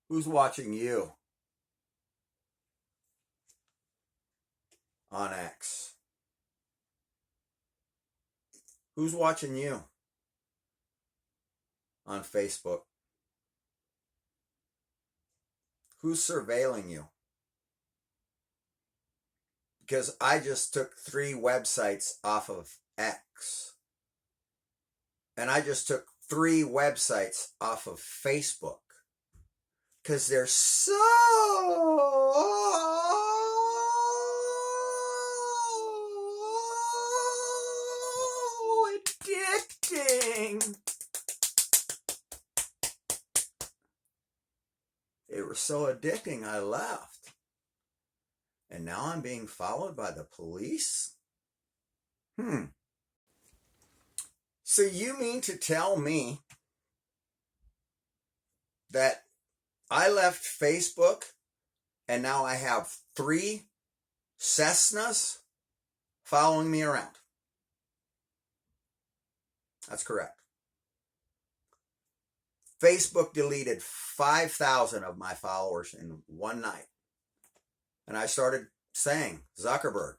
Who's watching you on X? Who's watching you on Facebook? Who's surveilling you? Because I just took 3 websites off of X. And I just took 3 websites off of Facebook. Because they're so addicting. They were so addicting, I left. And now I'm being followed by the police? So you mean to tell me that I left Facebook and now I have 3 Cessnas following me around? That's correct. Facebook deleted 5,000 of my followers in one night. And I started saying, Zuckerberg,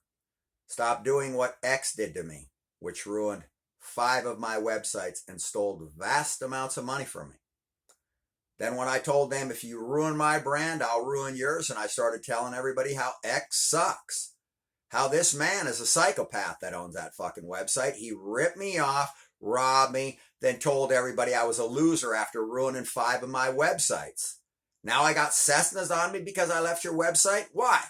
stop doing what X did to me, which ruined 5 of my websites and stole vast amounts of money from me. Then when I told them, if you ruin my brand, I'll ruin yours, and I started telling everybody how X sucks. How this man is a psychopath that owns that fucking website. He ripped me off, robbed me, then told everybody I was a loser after ruining 5 of my websites. Now I got Cessnas on me because I left your website? Why?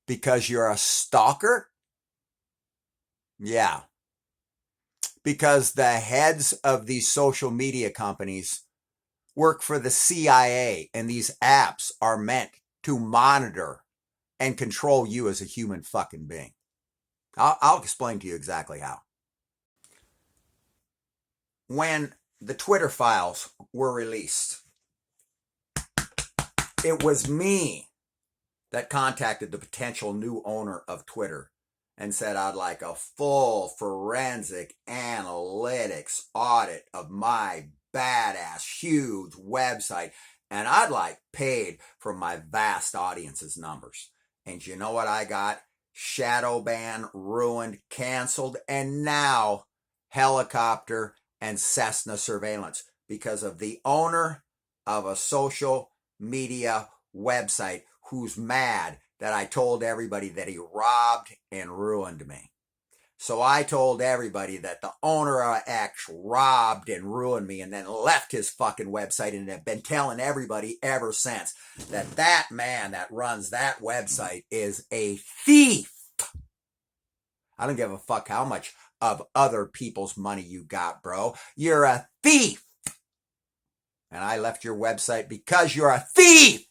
Because you're a stalker? Yeah. Because the heads of these social media companies work for the CIA, and these apps are meant to monitor and control you as a human fucking being. I'll explain to you exactly how. When the Twitter files were released, it was me that contacted the potential new owner of Twitter and said I'd like a full forensic analytics audit of my badass huge website, and I'd like paid for my vast audience's numbers. And you know what I got? Shadow ban, ruined, canceled, and now helicopter and Cessna surveillance because of the owner of a social media website who's mad that I told everybody that he robbed and ruined me. So I told everybody that the owner of X robbed and ruined me and then left his fucking website, and have been telling everybody ever since that that man that runs that website is a thief. I don't give a fuck how much of other people's money you got, bro. You're a thief. And I left your website because you're a thief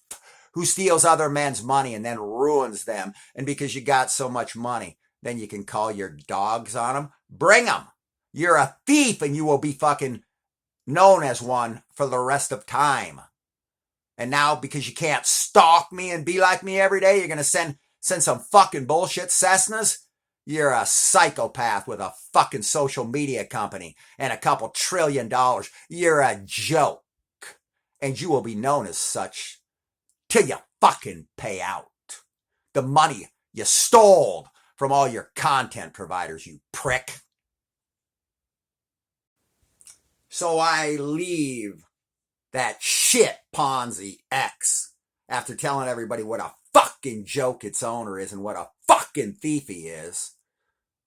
who steals other men's money and then ruins them. And because you got so much money, then you can call your dogs on them. Bring them. You're a thief, and you will be fucking known as one for the rest of time. And now, because you can't stalk me and be like me every day, you're going to send some fucking bullshit Cessnas? You're a psychopath with a fucking social media company and a couple $1 trillion. You're a joke. And you will be known as such till you fucking pay out the money you stole from all your content providers, you prick. So I leave that shit Ponzi X after telling everybody what a fucking joke its owner is and what a fucking thief he is,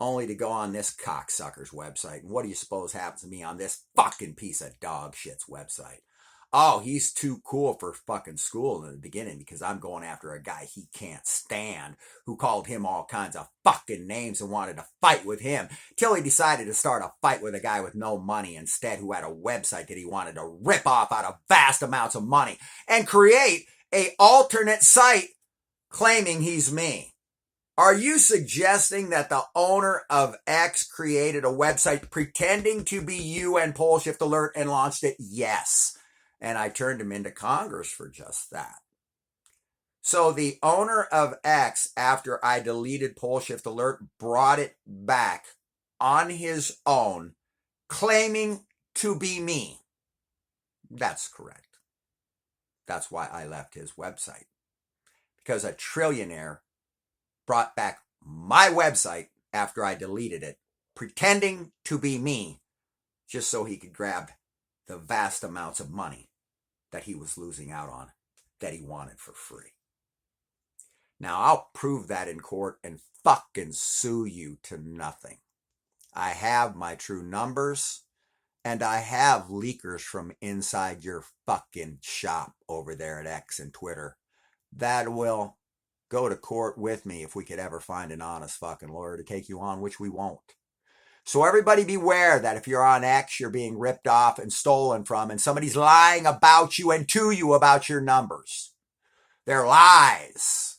only to go on this cocksucker's website. And what do you suppose happens to me on this fucking piece of dog shit's website? Oh, he's too cool for fucking school in the beginning because I'm going after a guy he can't stand who called him all kinds of fucking names and wanted to fight with him till he decided to start a fight with a guy with no money instead, who had a website that he wanted to rip off out of vast amounts of money and create a alternate site claiming he's me. Are you suggesting that the owner of X created a website pretending to be you and Poleshift Alert and launched it? Yes. And I turned him into Congress for just that. So the owner of X, after I deleted Poleshift Alert, brought it back on his own, claiming to be me. That's correct. That's why I left his website. Because a trillionaire brought back my website after I deleted it, pretending to be me, just so he could grab the vast amounts of money that he was losing out on, that he wanted for free. Now, I'll prove that in court and fucking sue you to nothing. I have my true numbers, and I have leakers from inside your fucking shop over there at X and Twitter that will go to court with me if we could ever find an honest fucking lawyer to take you on, which we won't. So everybody beware that if you're on X, you're being ripped off and stolen from, and somebody's lying about you and to you about your numbers. They're lies.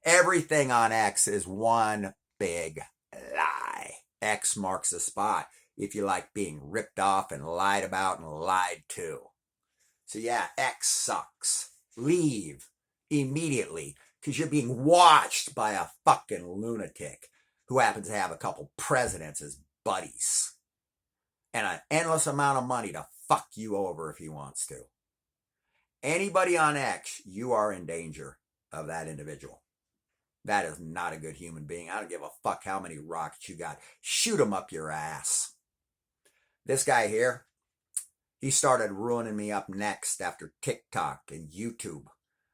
Everything on X is one big lie. X marks the spot if you like being ripped off and lied about and lied to. So yeah, X sucks. Leave immediately, because you're being watched by a fucking lunatic who happens to have a couple presidents as buddies and an endless amount of money to fuck you over if he wants to. Anybody on X, you are in danger of that individual. That is not a good human being. I don't give a fuck how many rockets you got. Shoot them up your ass. This guy here, he started ruining me up next after TikTok and YouTube.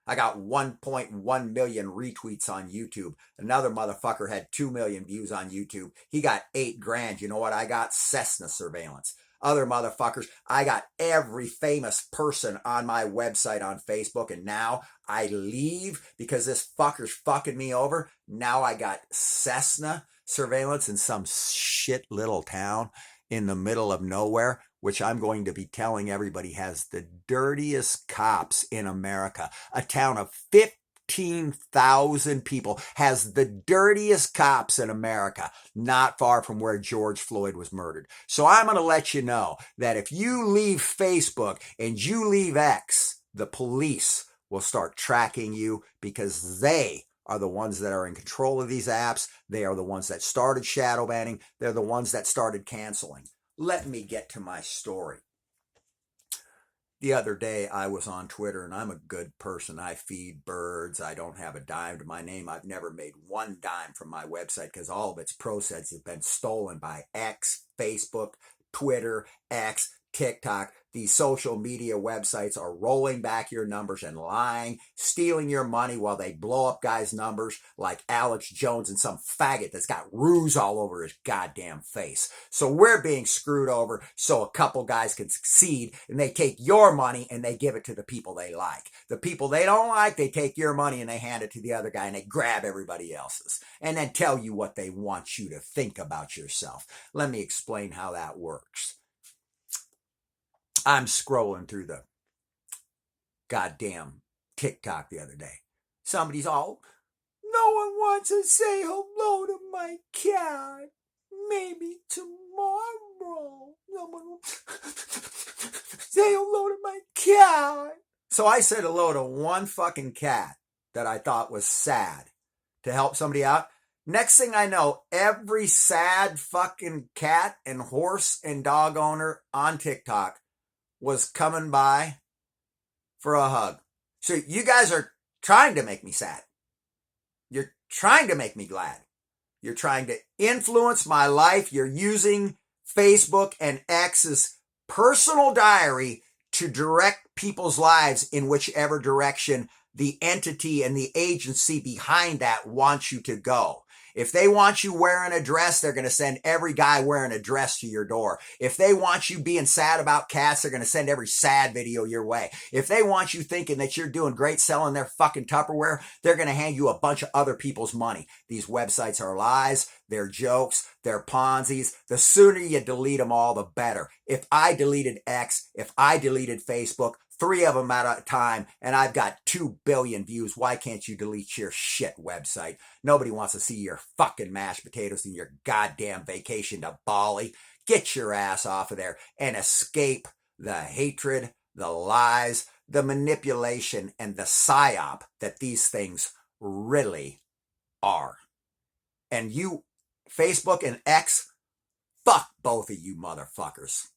I got 1.1 million retweets on YouTube. Another motherfucker had 2 million views on YouTube. He got 8 grand. You know what I got? Cessna surveillance. Other motherfuckers, I got every famous person on my website on Facebook, and now I leave because this fucker's fucking me over. Now I got Cessna surveillance in some shit little town in the middle of nowhere, which I'm going to be telling everybody has the dirtiest cops in America. A town of 15,000 people has the dirtiest cops in America, not far from where George Floyd was murdered. So I'm going to let you know that if you leave Facebook and you leave X, the police will start tracking you, because they are the ones that are in control of these apps. They are the ones that started shadow banning. They're the ones that started canceling. Let me get to my story. The other day I was on Twitter, and I'm a good person. I feed birds. I don't have a dime to my name. I've never made one dime from my website because all of its proceeds have been stolen by X, Facebook, Twitter, X, TikTok. These social media websites are rolling back your numbers and lying, stealing your money while they blow up guys' numbers like Alex Jones and some faggot that's got ruse all over his goddamn face. So we're being screwed over so a couple guys can succeed, and they take your money and they give it to the people they like. The people they don't like, they take your money and they hand it to the other guy, and they grab everybody else's and then tell you what they want you to think about yourself. Let me explain how that works. I'm scrolling through the goddamn TikTok the other day. Somebody's all, no one wants to say hello to my cat. Maybe tomorrow. Someone will say hello to my cat. So I said hello to one fucking cat that I thought was sad to help somebody out. Next thing I know, every sad fucking cat and horse and dog owner on TikTok was coming by for a hug. So you guys are trying to make me sad. You're trying to make me glad. You're trying to influence my life. You're using Facebook and X's personal diary to direct people's lives in whichever direction the entity and the agency behind that wants you to go. If they want you wearing a dress, they're going to send every guy wearing a dress to your door. If they want you being sad about cats, they're going to send every sad video your way. If they want you thinking that you're doing great selling their fucking Tupperware, they're going to hand you a bunch of other people's money. These websites are lies. They're jokes. They're Ponzi's. The sooner you delete them all, the better. If I deleted X, if I deleted Facebook, 3 of them at a time, and I've got 2 billion views. Why can't you delete your shit website? Nobody wants to see your fucking mashed potatoes and your goddamn vacation to Bali. Get your ass off of there and escape the hatred, the lies, the manipulation, and the psyop that these things really are. And you, Facebook and X, fuck both of you motherfuckers.